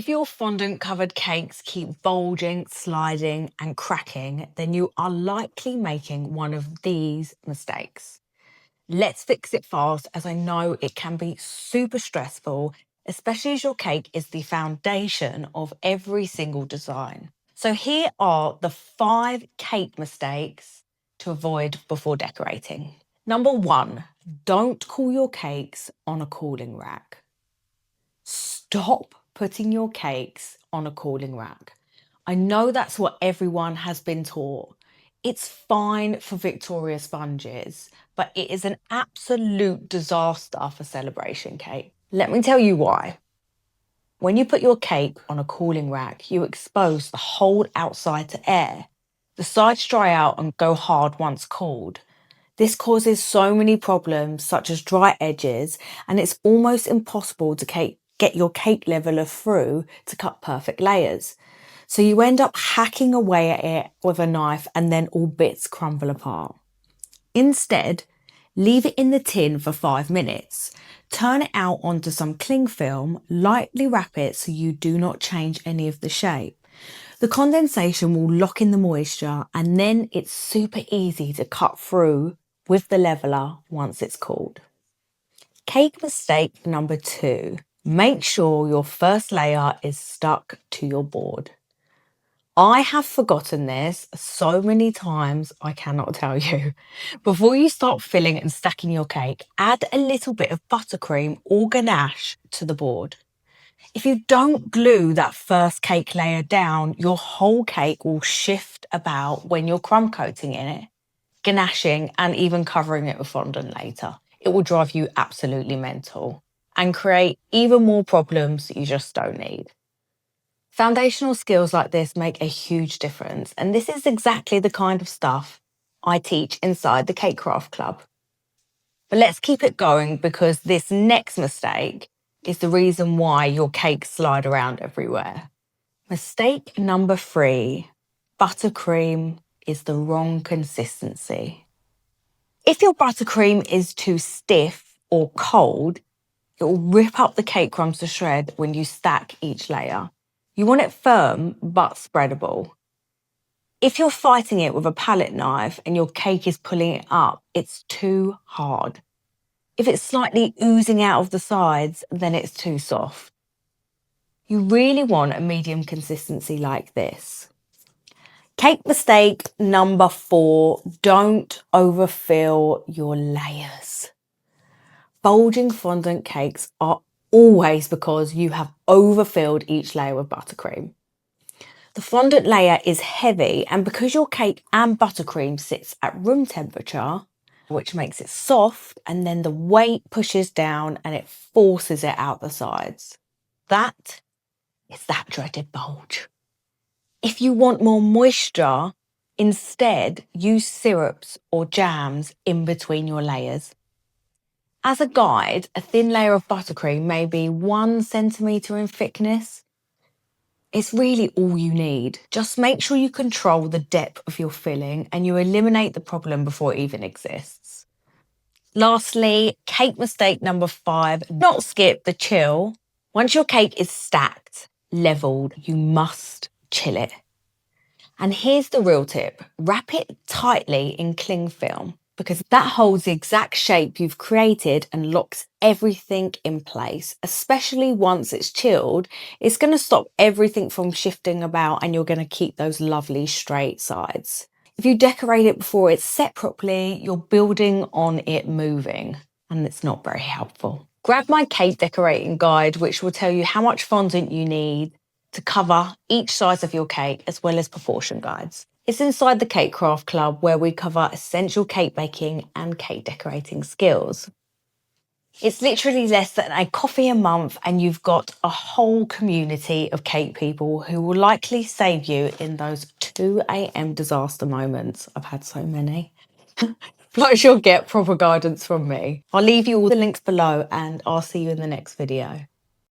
If your fondant covered cakes keep bulging, sliding and cracking, then you are likely making one of these mistakes. Let's fix it fast, as I know it can be super stressful, especially as your cake is the foundation of every single design. So here are the 5 cake mistakes to avoid before decorating. Number 1, don't cool your cakes on a cooling rack. Stop putting your cakes on a cooling rack. I know that's what everyone has been taught. It's fine for Victoria sponges, but it is an absolute disaster for celebration cake. Let me tell you why. When you put your cake on a cooling rack, you expose the whole outside to air. The sides dry out and go hard once cooled. This causes so many problems, such as dry edges, and it's almost impossible to get your cake leveler through to cut perfect layers. So you end up hacking away at it with a knife and then all bits crumble apart. Instead, leave it in the tin for 5 minutes. Turn it out onto some cling film, lightly wrap it so you do not change any of the shape. The condensation will lock in the moisture, and then it's super easy to cut through with the leveler once it's cooled. Cake mistake number 2. Make sure your first layer is stuck to your board. I have forgotten this so many times I cannot tell you. Before you start filling and stacking your cake, add a little bit of buttercream or ganache to the board. If you don't glue that first cake layer down, your whole cake will shift about when you're crumb coating in it, ganaching and even covering it with fondant later. It will drive you absolutely mental and create even more problems that you just don't need. Foundational skills like this make a huge difference, and this is exactly the kind of stuff I teach inside the Cake Craft Club. But let's keep it going, because this next mistake is the reason why your cakes slide around everywhere. Mistake number 3, buttercream is the wrong consistency. If your buttercream is too stiff or cold, it will rip up the cake crumbs to shred when you stack each layer. You want it firm but spreadable. If you're fighting it with a palette knife and your cake is pulling it up, it's too hard. If it's slightly oozing out of the sides, then it's too soft. You really want a medium consistency like this. Cake mistake number 4, don't overfill your layers. Bulging fondant cakes are always because you have overfilled each layer with buttercream. The fondant layer is heavy, and because your cake and buttercream sits at room temperature, which makes it soft, and then the weight pushes down and it forces it out the sides. That is that dreaded bulge. If you want more moisture, instead use syrups or jams in between your layers. As a guide, a thin layer of buttercream may be 1 centimetre in thickness. It's really all you need. Just make sure you control the depth of your filling and you eliminate the problem before it even exists. Lastly, cake mistake number 5, not skip the chill. Once your cake is stacked, leveled, you must chill it. And here's the real tip: wrap it tightly in cling film, because that holds the exact shape you've created and locks everything in place. Especially once it's chilled, it's going to stop everything from shifting about and you're going to keep those lovely straight sides. If you decorate it before it's set properly, you're building on it moving, and it's not very helpful. Grab my cake decorating guide, which will tell you how much fondant you need to cover each size of your cake, as well as proportion guides. It's inside the Cake Craft Club, where we cover essential cake baking and cake decorating skills. It's literally less than a coffee a month, and you've got a whole community of cake people who will likely save you in those 2 a.m. disaster moments. I've had so many. Plus you'll get proper guidance from me. I'll leave you all the links below, and I'll see you in the next video.